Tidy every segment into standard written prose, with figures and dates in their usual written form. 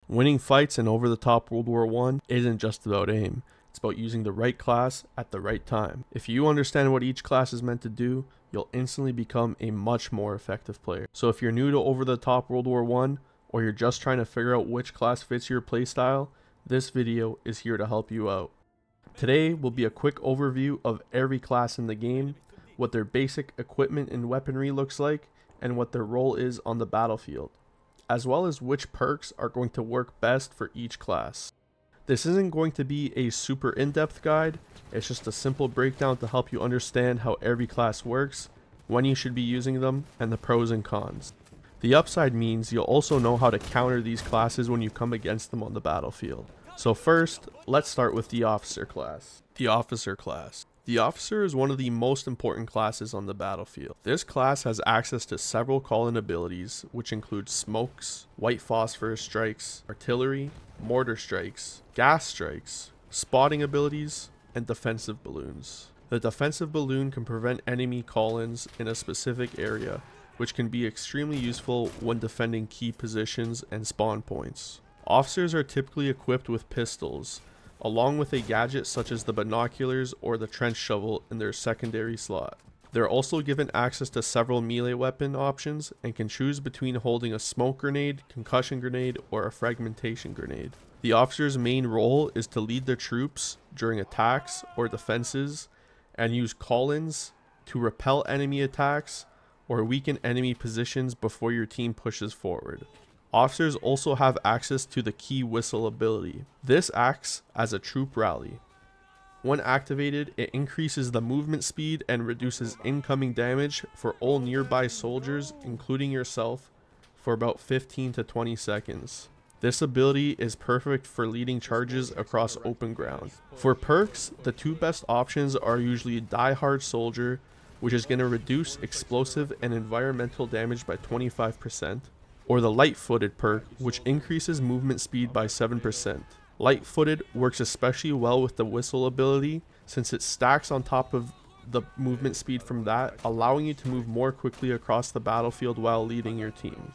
Winning fights in over-the-top World War I isn't just about aim. It's about using the right class at the right time. If you understand what each class is meant to do, you'll instantly become a much more effective player. So if you're new to over-the-top World War I, or you're just trying to figure out which class fits your playstyle, this video is here to help you out. Today will be a quick overview of every class in the game, what their basic equipment and weaponry looks like, and what their role is on the battlefield, as well as which perks are going to work best for each class. This isn't going to be a super in-depth guide, it's just a simple breakdown to help you understand how every class works, when you should be using them, and the pros and cons. The upside means you'll also know how to counter these classes when you come against them on the battlefield. So first, let's start with the officer class. The officer class. The officer is one of the most important classes on the battlefield. This class has access to several call-in abilities, which include smokes, white phosphorus strikes, artillery, mortar strikes, gas strikes, spotting abilities, and defensive balloons. The defensive balloon can prevent enemy call-ins in a specific area, which can be extremely useful when defending key positions and spawn points. Officers are typically equipped with pistols, along with a gadget such as the binoculars or the trench shovel in their secondary slot. They're also given access to several melee weapon options and can choose between holding a smoke grenade, concussion grenade, or a fragmentation grenade. The officer's main role is to lead their troops during attacks or defenses and use call-ins to repel enemy attacks or weaken enemy positions before your team pushes forward. Officers also have access to the key whistle ability. This acts as a troop rally. When activated, it increases the movement speed and reduces incoming damage for all nearby soldiers, including yourself, for about 15 to 20 seconds. This ability is perfect for leading charges across open ground. For perks, the two best options are usually Die Hard Soldier, which is going to reduce explosive and environmental damage by 25%, or the light-footed perk, which increases movement speed by 7%. Light-footed works especially well with the whistle ability, since it stacks on top of the movement speed from that, allowing you to move more quickly across the battlefield while leading your team.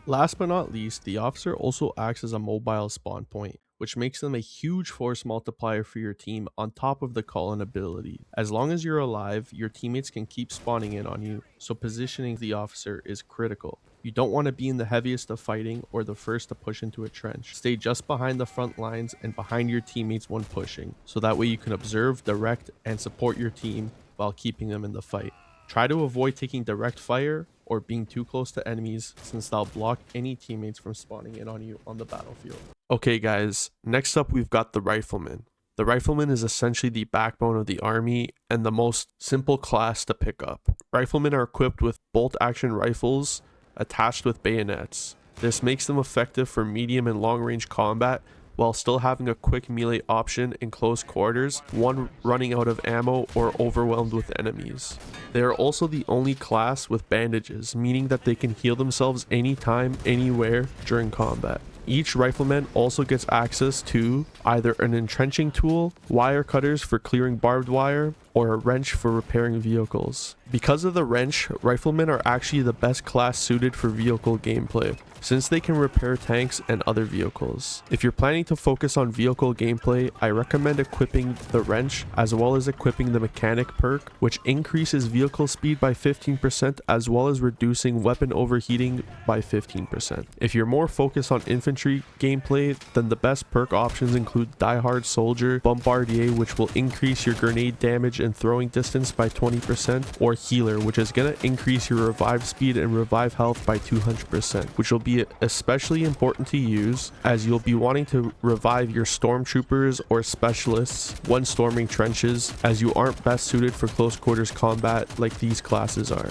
Last but not least, the officer also acts as a mobile spawn point, which makes them a huge force multiplier for your team on top of the call-in ability. As long as you're alive, your teammates can keep spawning in on you, so positioning the officer is critical. You don't want to be in the heaviest of fighting or the first to push into a trench. Stay just behind the front lines and behind your teammates when pushing, so that way you can observe, direct, and support your team while keeping them in the fight. Try to avoid taking direct fire or being too close to enemies, since they'll block any teammates from spawning in on you on the battlefield. Okay guys, next up we've got the Rifleman. The Rifleman is essentially the backbone of the army and the most simple class to pick up. Riflemen are equipped with bolt-action rifles attached with bayonets. This makes them effective for medium and long-range combat while still having a quick melee option in close quarters, one running out of ammo or overwhelmed with enemies. They are also the only class with bandages, meaning that they can heal themselves anytime, anywhere during combat. Each rifleman also gets access to either an entrenching tool, wire cutters for clearing barbed wire, or a wrench for repairing vehicles. Because of the wrench, riflemen are actually the best class suited for vehicle gameplay, since they can repair tanks and other vehicles. If you're planning to focus on vehicle gameplay, I recommend equipping the wrench as well as equipping the mechanic perk, which increases vehicle speed by 15% as well as reducing weapon overheating by 15%. If you're more focused on infantry gameplay, then the best perk options include Die Hard Soldier, Bombardier, which will increase your grenade damage and throwing distance by 20%, or Healer, which is going to increase your revive speed and revive health by 200%, which will be especially important to use as you'll be wanting to revive your Stormtroopers or specialists when storming trenches, as you aren't best suited for close quarters combat like these classes are.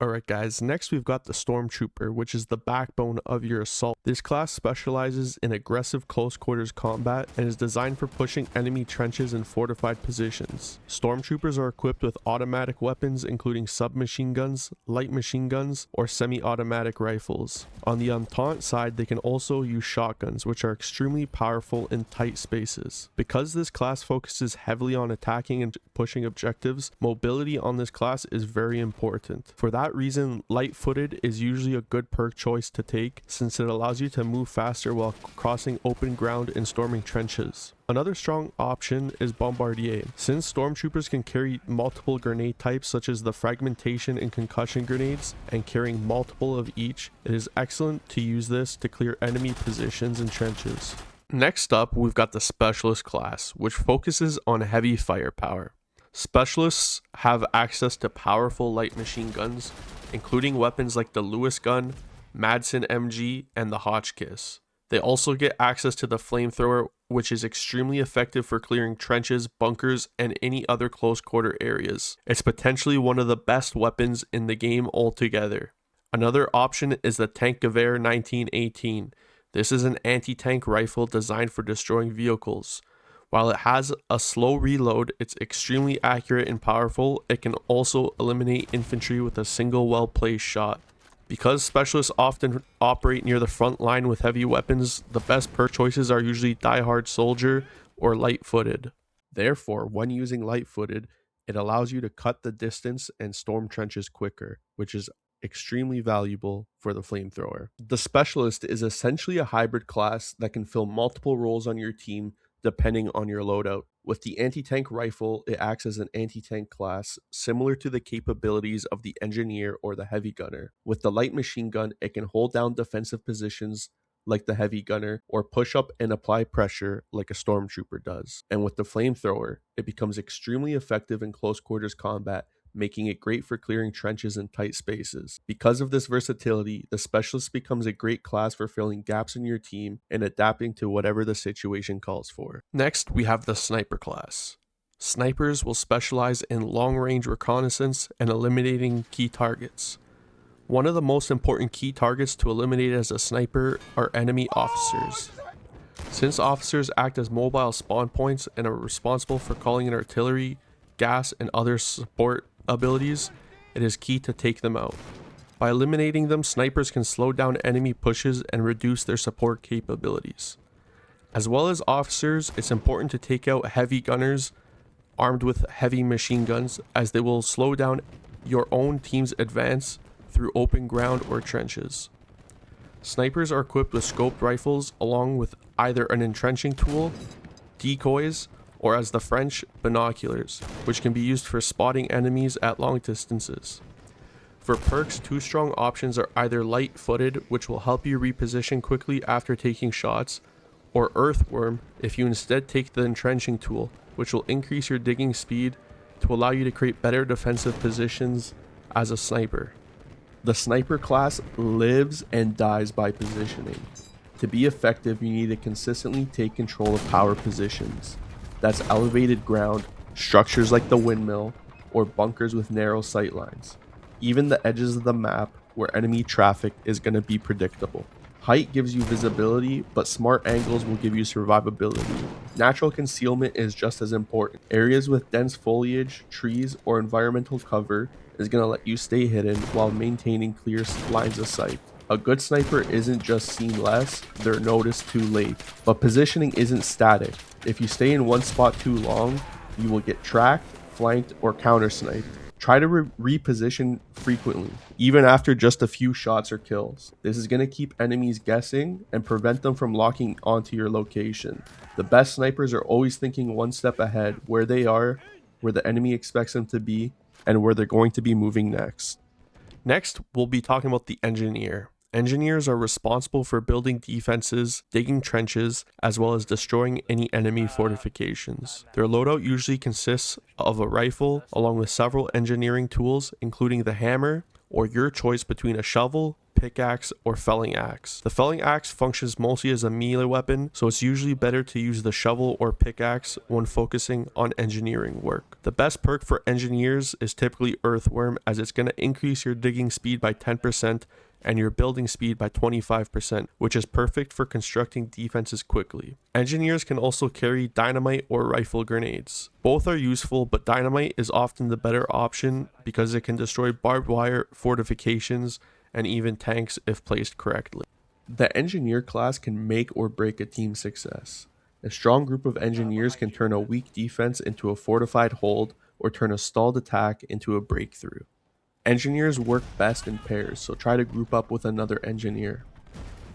Alright guys, next we've got the Stormtrooper, which is the backbone of your assault. This class specializes in aggressive close quarters combat and is designed for pushing enemy trenches and fortified positions. Stormtroopers are equipped with automatic weapons including submachine guns, light machine guns, or semi-automatic rifles. On the Entente side, they can also use shotguns, which are extremely powerful in tight spaces. Because this class focuses heavily on attacking and pushing objectives, mobility on this class is very important. For that reason, light-footed is usually a good perk choice to take since it allows you to move faster while crossing open ground and storming trenches. Another strong option is Bombardier. Since Stormtroopers can carry multiple grenade types such as the fragmentation and concussion grenades and carrying multiple of each, it is excellent to use this to clear enemy positions and trenches. Next up, we've got the Specialist class, which focuses on heavy firepower. Specialists have access to powerful light machine guns, including weapons like the Lewis gun, Madsen MG, and the Hotchkiss. They also get access to the flamethrower, which is extremely effective for clearing trenches, bunkers, and any other close quarter areas. It's potentially one of the best weapons in the game altogether. Another option is the Tankgewehr 1918. This is an anti-tank rifle designed for destroying vehicles. While it has a slow reload, it's extremely accurate and powerful. It can also eliminate infantry with a single well-placed shot. Because specialists often operate near the front line with heavy weapons, the best perk choices are usually Die-Hard Soldier or Light-Footed. Therefore, when using Light-Footed, it allows you to cut the distance and storm trenches quicker, which is extremely valuable for the flamethrower. The Specialist is essentially a hybrid class that can fill multiple roles on your team depending on your loadout. With the anti-tank rifle, it acts as an anti-tank class, similar to the capabilities of the engineer or the heavy gunner. With the light machine gun, it can hold down defensive positions like the heavy gunner, or push up and apply pressure like a stormtrooper does. And with the flamethrower, it becomes extremely effective in close quarters combat, making it great for clearing trenches in tight spaces. Because of this versatility, the Specialist becomes a great class for filling gaps in your team and adapting to whatever the situation calls for. Next, we have the Sniper class. Snipers will specialize in long-range reconnaissance and eliminating key targets. One of the most important key targets to eliminate as a sniper are enemy officers. Since officers act as mobile spawn points and are responsible for calling in artillery, gas, and other support abilities, it is key to take them out. By eliminating them, snipers can slow down enemy pushes and reduce their support capabilities. As well as officers, it's important to take out heavy gunners armed with heavy machine guns, as they will slow down your own team's advance through open ground or trenches. Snipers are equipped with scoped rifles along with either an entrenching tool, decoys, or as the French, binoculars, which can be used for spotting enemies at long distances. For perks, two strong options are either light-footed, which will help you reposition quickly after taking shots, or earthworm if you instead take the entrenching tool, which will increase your digging speed to allow you to create better defensive positions as a sniper. The sniper class lives and dies by positioning. To be effective, you need to consistently take control of power positions. That's elevated ground, structures like the windmill, or bunkers with narrow sightlines. Even the edges of the map where enemy traffic is going to be predictable. Height gives you visibility, but smart angles will give you survivability. Natural concealment is just as important. Areas with dense foliage, trees, or environmental cover is going to let you stay hidden while maintaining clear lines of sight. A good sniper isn't just seen less, they're noticed too late. But positioning isn't static. If you stay in one spot too long, you will get tracked, flanked, or counter-sniped. Try to reposition frequently, even after just a few shots or kills. This is going to keep enemies guessing and prevent them from locking onto your location. The best snipers are always thinking one step ahead, where they are, where the enemy expects them to be, and where they're going to be moving next. Next, we'll be talking about the engineer. Engineers are responsible for building defenses, digging trenches, as well as destroying any enemy fortifications. Their loadout usually consists of a rifle, along with several engineering tools, including the hammer, or your choice between a shovel, pickaxe or felling axe. The felling axe functions mostly as a melee weapon, so it's usually better to use the shovel or pickaxe when focusing on engineering work. The best perk for engineers is typically earthworm, as it's going to increase your digging speed by 10% and your building speed by 25%, which is perfect for constructing defenses quickly. Engineers can also carry dynamite or rifle grenades. Both are useful, but dynamite is often the better option because it can destroy barbed wire, fortifications, and even tanks if placed correctly. The engineer class can make or break a team's success. A strong group of engineers can turn a weak defense into a fortified hold or turn a stalled attack into a breakthrough. Engineers work best in pairs, so try to group up with another engineer.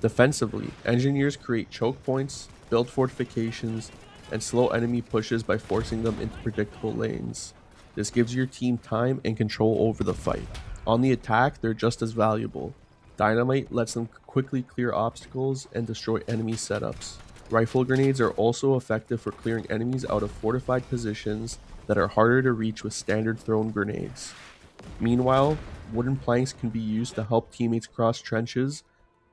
Defensively, engineers create choke points, build fortifications, and slow enemy pushes by forcing them into predictable lanes. This gives your team time and control over the fight. On the attack, they're just as valuable. Dynamite lets them quickly clear obstacles and destroy enemy setups. Rifle grenades are also effective for clearing enemies out of fortified positions that are harder to reach with standard thrown grenades. Meanwhile, wooden planks can be used to help teammates cross trenches,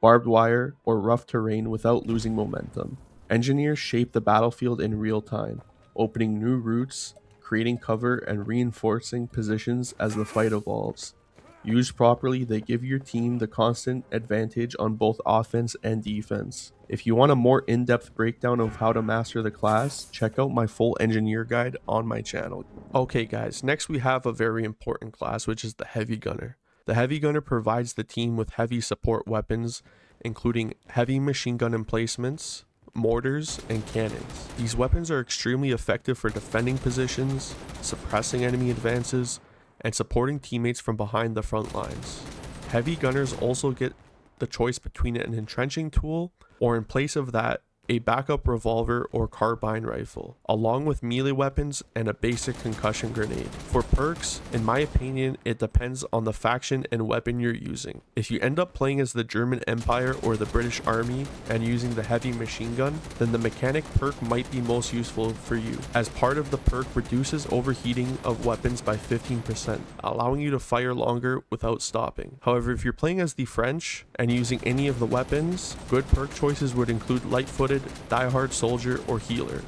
barbed wire, or rough terrain without losing momentum. Engineers shape the battlefield in real time, opening new routes, creating cover, and reinforcing positions as the fight evolves. Used properly, they give your team the constant advantage on both offense and defense. If you want a more in-depth breakdown of how to master the class, check out my full engineer guide on my channel. Okay guys, next we have a very important class, which is the heavy gunner. The heavy gunner provides the team with heavy support weapons, including heavy machine gun emplacements, mortars, and cannons. These weapons are extremely effective for defending positions, suppressing enemy advances, and supporting teammates from behind the front lines. Heavy gunners also get the choice between an entrenching tool, or in place of that, a backup revolver or carbine rifle, along with melee weapons and a basic concussion grenade. For perks, in my opinion, it depends on the faction and weapon you're using. If you end up playing as the German Empire or the British Army and using the heavy machine gun, then the mechanic perk might be most useful for you, as part of the perk reduces overheating of weapons by 15%, allowing you to fire longer without stopping. However, if you're playing as the French and using any of the weapons, good perk choices would include light-footed, die-hard soldier, or healer.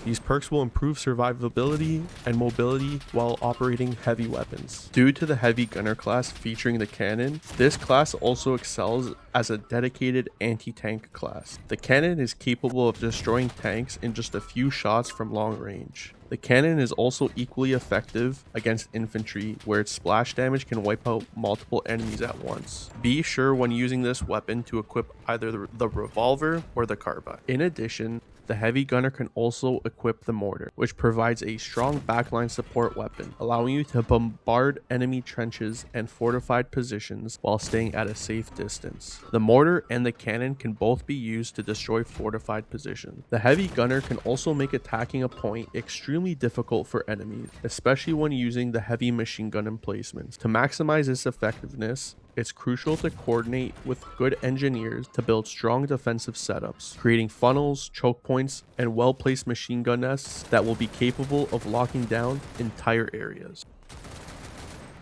These perks will improve survivability and mobility while operating heavy weapons. Due to the heavy gunner class featuring the cannon, this class also excels as a dedicated anti-tank class. The cannon is capable of destroying tanks in just a few shots from long range. The cannon is also equally effective against infantry, where its splash damage can wipe out multiple enemies at once. Be sure when using this weapon to equip either the revolver or the carbine. In addition, the heavy gunner can also equip the mortar, which provides a strong backline support weapon, allowing you to bombard enemy trenches and fortified positions while staying at a safe distance. The mortar and the cannon can both be used to destroy fortified positions. The heavy gunner can also make attacking a point extremely difficult for enemies, especially when using the heavy machine gun emplacements. To maximize its effectiveness, it's crucial to coordinate with good engineers to build strong defensive setups, creating funnels, choke points, and well-placed machine gun nests that will be capable of locking down entire areas.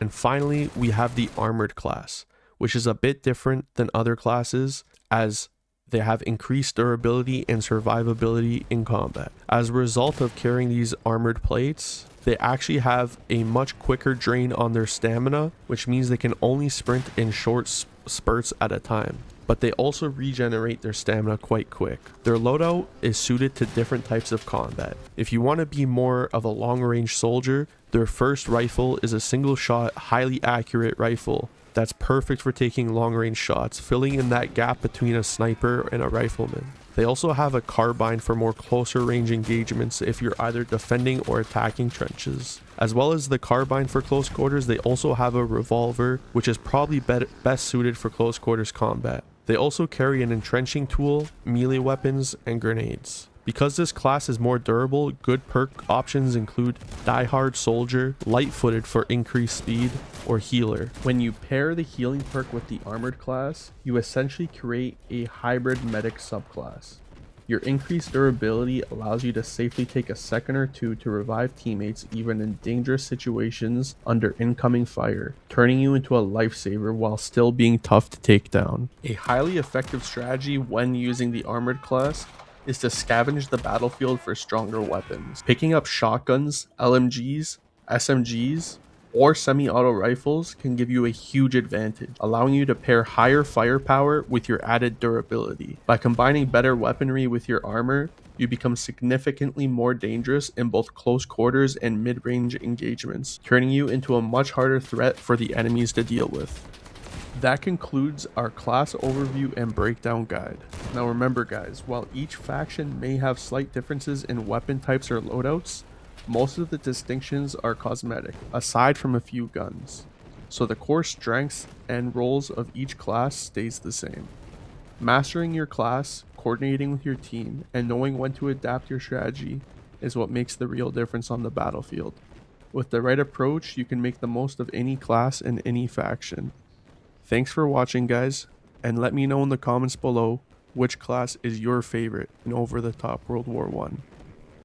And finally, we have the Armored Class, which is a bit different than other classes, as they have increased durability and survivability in combat. As a result of carrying these armored plates, they actually have a much quicker drain on their stamina, which means they can only sprint in short spurts at a time. But they also regenerate their stamina quite quick. Their loadout is suited to different types of combat. If you want to be more of a long-range soldier, their first rifle is a single-shot, highly accurate rifle that's perfect for taking long-range shots, filling in that gap between a sniper and a rifleman. They also have a carbine for more closer range engagements if you're either defending or attacking trenches. As well as the carbine for close quarters, they also have a revolver, which is probably best suited for close quarters combat. They also carry an entrenching tool, melee weapons, and grenades. Because this class is more durable, good perk options include Die-Hard Soldier, Light-Footed for increased speed, or Healer. When you pair the healing perk with the Armored class, you essentially create a hybrid medic subclass. Your increased durability allows you to safely take a second or two to revive teammates even in dangerous situations under incoming fire, turning you into a lifesaver while still being tough to take down. A highly effective strategy when using the Armored Class is to scavenge the battlefield for stronger weapons. Picking up shotguns, LMGs, SMGs, or semi-auto rifles can give you a huge advantage, allowing you to pair higher firepower with your added durability. By combining better weaponry with your armor, you become significantly more dangerous in both close quarters and mid-range engagements, turning you into a much harder threat for the enemies to deal with. That concludes our class overview and breakdown guide. Now remember guys, while each faction may have slight differences in weapon types or loadouts, most of the distinctions are cosmetic, aside from a few guns. So the core strengths and roles of each class stays the same. Mastering your class, coordinating with your team, and knowing when to adapt your strategy is what makes the real difference on the battlefield. With the right approach, you can make the most of any class and any faction. Thanks for watching guys, and let me know in the comments below which class is your favorite in Over the Top World War I.